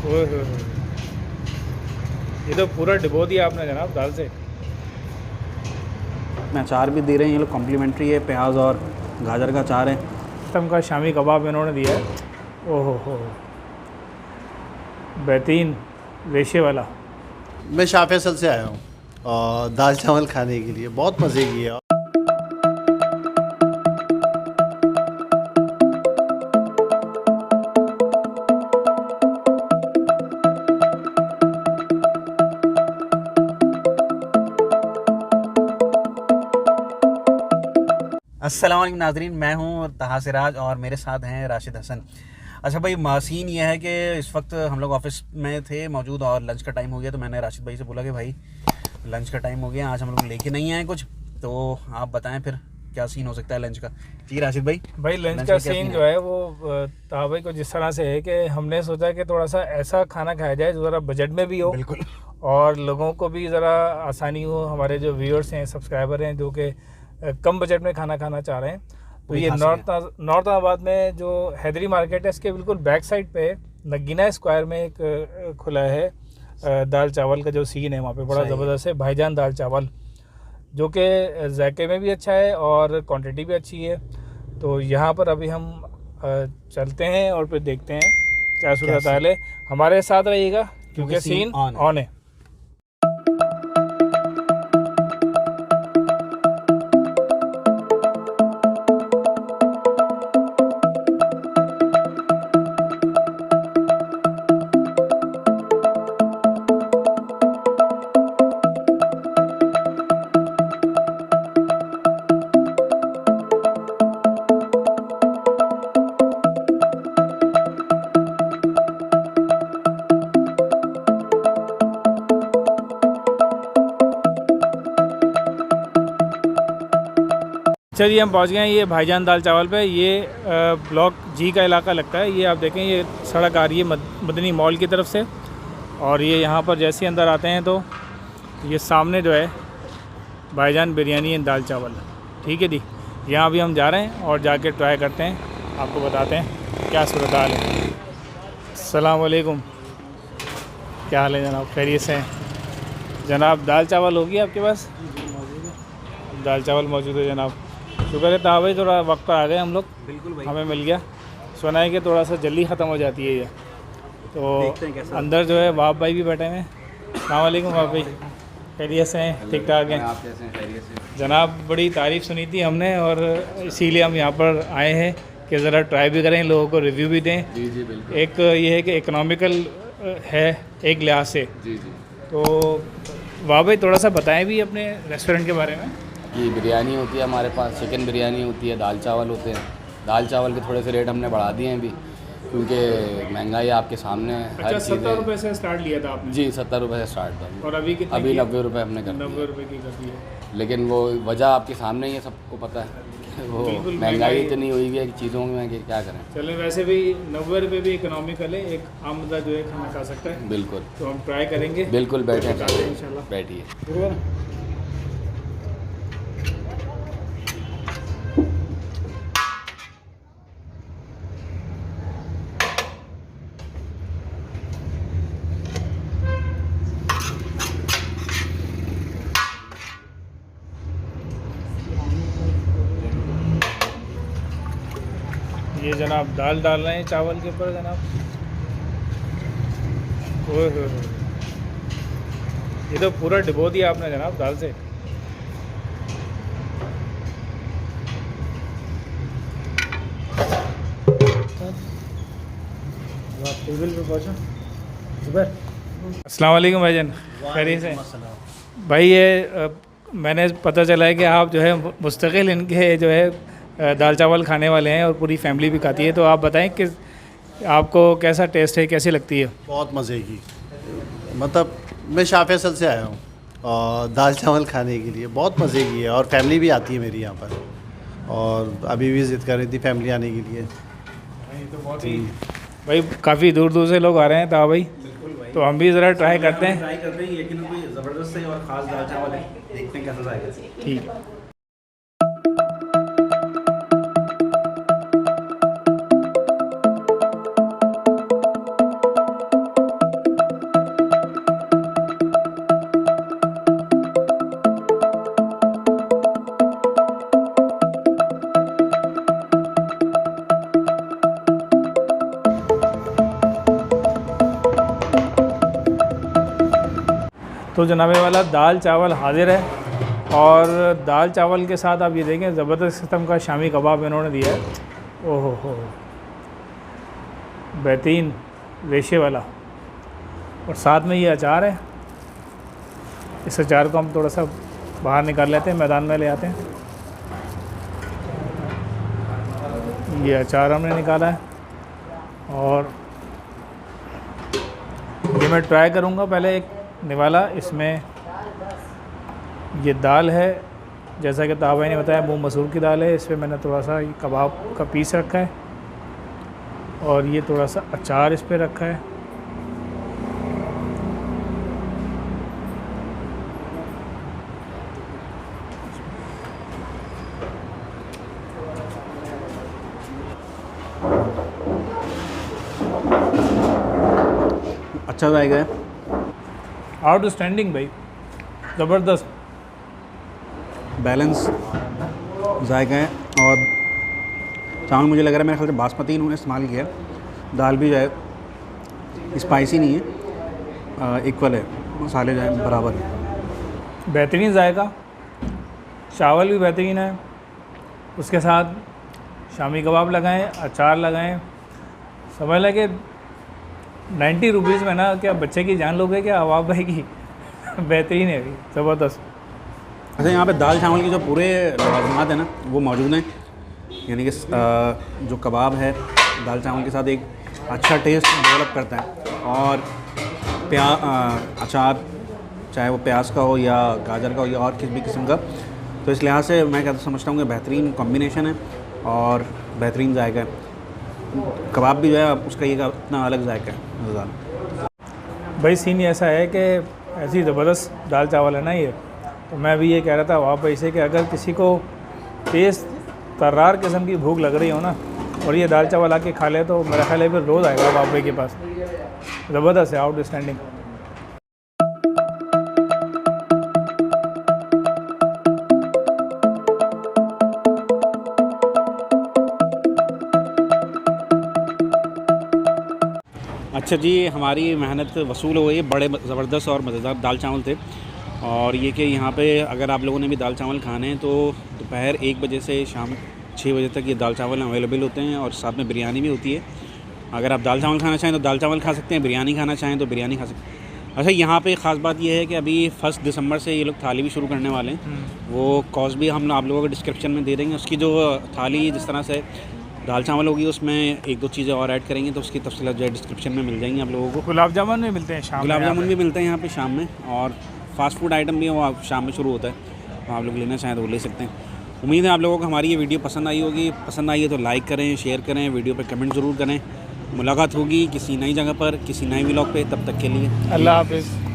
ओए होए होए, ये तो पूरा डिबो दिया आपने जनाब दाल से। में अचार भी दे रहे हैं ये लोग, कॉम्प्लीमेंट्री है, प्याज और गाजर का अचार है। तम का शामी कबाब इन्होंने दिया है। ओहो हो, बेहतरीन रेशे वाला। मैं शाह फैसल से आया हूँ और दाल चावल खाने के लिए, बहुत मज़े की है। अस्सलाम वालेकुम नाजरीन, मैं हूँ तहा सिराज और मेरे साथ हैं राशिद हसन। अच्छा भाई, सीन ये है कि इस वक्त हम लोग ऑफिस में थे मौजूद और लंच का टाइम हो गया, तो मैंने राशिद भाई से बोला कि भाई लंच का टाइम हो गया, आज हम लोग लेके नहीं आए कुछ, तो आप बताएं फिर क्या सीन हो सकता है लंच का। जी राशिद भाई। भाई लंच का सीन जो है वो ताहा भाई को जिस तरह से है कि हमने सोचा कि थोड़ा सा ऐसा खाना खाया जाए जो ज़रा बजट में भी हो, बिल्कुल, और लोगों को भी ज़रा आसानी हो। हमारे जो व्यूअर्स हैं, सब्सक्राइबर हैं, जो कि कम बजट में खाना खाना चाह रहे हैं, तो ये नॉर्थ आबाद में जो हैदरी मार्केट है, इसके बिल्कुल बैक साइड पे नगीना स्क्वायर में एक खुला है दाल चावल का जो सीन है, वहाँ पे बड़ा ज़बरदस्त है भाईजान दाल चावल, जो कि जायके में भी अच्छा है और क्वांटिटी भी अच्छी है। तो यहाँ पर अभी हम चलते हैं और फिर देखते हैं क्या सूरत हाल है। हमारे साथ रहिएगा क्योंकि सीन ऑन है। चलिए हम पहुंच गए हैं ये भाईजान दाल चावल पे। ये ब्लॉक जी का इलाका लगता है। ये आप देखें, ये सड़क आ रही है मदनी मॉल की तरफ से, और ये यहाँ पर जैसे अंदर आते हैं तो ये सामने जो है भाईजान बिरयानी एंड दाल चावल, ठीक है जी। यहाँ भी हम जा रहे हैं और जाके ट्राई करते हैं, आपको बताते हैं क्या सूरत हाल है। अस्सलाम वालेकुम, क्या हाल है जनाब, खैरियत से हैं जनाब? दाल चावल होगी आपके पास? दाल चावल मौजूद है जनाब, शुक्र है। ताहा भाई थोड़ा वक्त पर आ गए हम लोग, बिल्कुल भाई, हमें मिल गया। सुना है कि थोड़ा सा जल्दी ख़त्म हो जाती है ये, तो अंदर जो है बाप भाई भी बैठे हैं। अस्सलाम वालेकुम बाप भाई, खैरियत से हैं? ठीक ठाक हैं जनाब? बड़ी तारीफ़ सुनी थी हमने और इसीलिए हम यहाँ पर आए हैं कि ज़रा ट्राई भी करें, लोगों को रिव्यू भी दें। जी जी बिल्कुल। एक ये है कि इकनॉमिकल है एक लिहाज से। जी जी। तो वाह भाई थोड़ा सा बताएं भी अपने रेस्टोरेंट के बारे में। ये बिरयानी होती है हमारे पास, चिकन बिरयानी होती है, दाल चावल होते हैं। दाल चावल के थोड़े से रेट हमने बढ़ा दिए हैं अभी, क्योंकि महंगाई आपके सामने है। अच्छा, 70 रुपये से स्टार्ट लिया था आपने? जी 70 रुपये से स्टार्ट था। और अभी कितने? अभी 90 रुपये हमने कर दिए। 90 रुपये की कर दी है। लेकिन वो वजह आपके सामने ही है, सबको पता है वो महंगाई इतनी हुई है कि चीज़ों में क्या करें। चलें, वैसे भी 90 रुपये भी इकोनॉमिकल है, एक आम बंदा जो है खाना खा सकता है। बिल्कुल, तो हम ट्राई करेंगे। बिल्कुल बैठे इंशाल्लाह, बैठिए। ये जनाब दाल डाल रहे हैं चावल के ऊपर जनाब। ओए होए होए, ये तो पूरा डिबो दिया आपने जनाब दाल से। टेबल पे पहुँचा जुबैर। अस्सलाम वालेकुम भाईजान, खैरियत से? भाई ये मैंने पता चला है कि आप जो है मुस्तकिल इनके जो है दाल चावल खाने वाले हैं और पूरी फैमिली भी खाती है, तो आप बताएं कि आपको कैसा टेस्ट है, कैसी लगती है? बहुत मज़े की, मतलब मैं शाह फैसल से आया हूँ और दाल चावल खाने के लिए, बहुत मज़े की है। और फैमिली भी आती है मेरी यहाँ पर, और अभी भी ज़िद कर रही थी फैमिली आने के लिए। तो बहुत ही भाई काफ़ी दूर दूर से लोग आ रहे हैं ताहा भाई, तो हम भी ज़रा ट्राई करते हैं। लेकिन कोई ज़बरदस्त है और ख़ास दाल चावल है, देखते हैं कैसा जाएगा। ठीक है। तो जनाबे वाला दाल चावल हाजिर है। और दाल चावल के साथ आप ये देखें ज़बरदस्त किस्म का शामी कबाब इन्होंने दिया है। ओहो हो, बेहतरीन रेशे वाला। और साथ में ये अचार है। इस अचार को हम थोड़ा सा बाहर निकाल लेते हैं, मैदान में ले आते हैं। ये अचार हमने निकाला है और ये मैं ट्राई करूँगा पहले एक निवाला। इसमें ये दाल है, जैसा कि ताबा ने बताया मूंग मसूर की दाल है। इसमें मैंने थोड़ा सा ये कबाब का पीस रखा है और ये थोड़ा सा अचार इस पर रखा है। अच्छा जाएगा है, आउटस्टैंडिंग भाई, ज़बरदस्त बैलेंस जायका है। और चावल मुझे लग रहा है मेरे ख्याल से बासमती इन्होंने इस्तेमाल किया है। दाल भी जो है स्पाइसी नहीं है, इक्वल है, मसाले जो है बराबर है। बेहतरीन जायका, चावल भी बेहतरीन है। उसके साथ शामी कबाब लगाएं, अचार लगाएं। समझ लें कि 90 रुपीज़ में ना क्या बच्चे की जान लोगे क्या अवाब भाई की। बेहतरीन है, ज़बरदस्त। अच्छा, यहाँ पे दाल चावल के जो पूरे लवाज़िमात हैं ना वो मौजूद हैं। यानी कि जो कबाब है दाल चावल के साथ एक अच्छा टेस्ट डेवलप करता है। और अचार चाहे वो प्याज का हो या गाजर का हो या और किसी भी किस्म का, तो इस लिहाज से मैं कहता समझता हूँ कि बेहतरीन कॉम्बिनेशन है और बेहतरीन जायका है। कबाब भी जो है उसका ये अपना अलग जायका है, मज़ेदार। भाई सीन ऐसा है कि ऐसी ज़बरदस्त दाल चावल है ना ये, तो मैं भी ये कह रहा था वहाँ पर इसे कि अगर किसी को तेज़ तर्रार किस्म की भूख लग रही हो ना और ये दाल चावल आके खा ले तो मेरा ख्याल है फिर रोज़ आएगा बाप भाई के पास। ज़बरदस्त है, आउटस्टैंडिंग। अच्छा जी, हमारी मेहनत वसूल हो गई। बड़े ज़बरदस्त और मज़ेदार दाल चावल थे। और ये कि यहाँ पे अगर आप लोगों ने भी दाल चावल खाने हैं तो दोपहर 1 बजे से शाम 6 बजे तक ये दाल चावल अवेलेबल होते हैं। और साथ में बिरयानी भी होती है। अगर आप दाल चावल खाना चाहें तो दाल चावल खा सकते हैं, बिरयानी खाना चाहें तो बिरयानी खा सकते हैं। अच्छा, यहाँ पे ख़ास बात ये है कि अभी 1 दिसंबर से ये लोग थाली भी शुरू करने वाले हैं। वो कॉस्ट भी हम आप लोगों को डिस्क्रिप्शन में दे देंगे। उसकी जो थाली जिस तरह से दाल चावल होगी उसमें 1-2 चीज़ें और ऐड करेंगे तो उसकी तफसीलात जो है डिस्क्रिप्शन में मिल जाएंगी आप लोगों को। गुलाब जामुन भी मिलते हैं शाम में, गुलाब जामुन भी मिलते हैं यहाँ पे शाम में। और फास्ट फूड आइटम भी है वो शाम में शुरू होता है, तो आप लोग लेना चाहें तो वो ले सकते हैं। उम्मीद है आप लोगों को हमारी ये वीडियो पसंद आई होगी। पसंद आई है तो लाइक करें, शेयर करें, वीडियो पे कमेंट ज़रूर करें। मुलाकात होगी किसी नई जगह पर, किसी नए व्लॉग पे। तब तक के लिए अल्लाह हाफ़िज़।